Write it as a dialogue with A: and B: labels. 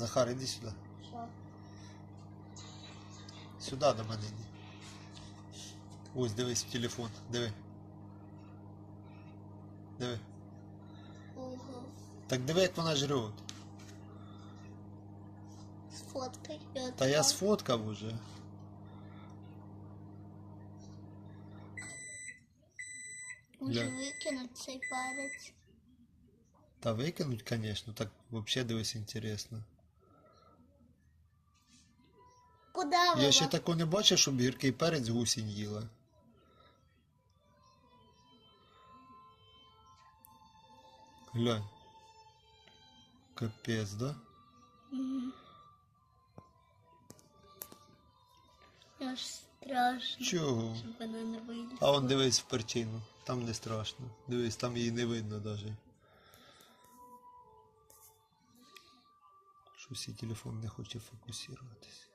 A: Захар, іди сюди.
B: Що?
A: Сюди до мене йди. Ось, дивись в телефон. Диви. Диви.
B: Угу.
A: Так диви, як вона жре.
B: Сфоткай.
A: Та я сфоткав уже.
B: Може
A: Да.
B: викинуть цей перець.
A: Та викинуть, звісно, так взагалі дивись інтересно.
B: Подавила.
A: Я ще такого не бачив, щоб гіркий перець гусінь їла. Глянь. Капець, да?
B: Угу. Аж страшно.
A: Чого?
B: Щоб вона не вийде.
A: А он дивись в перчину. Там не страшно. Дивись, там її не видно навіть. Щось і телефон не хоче фокусуватись.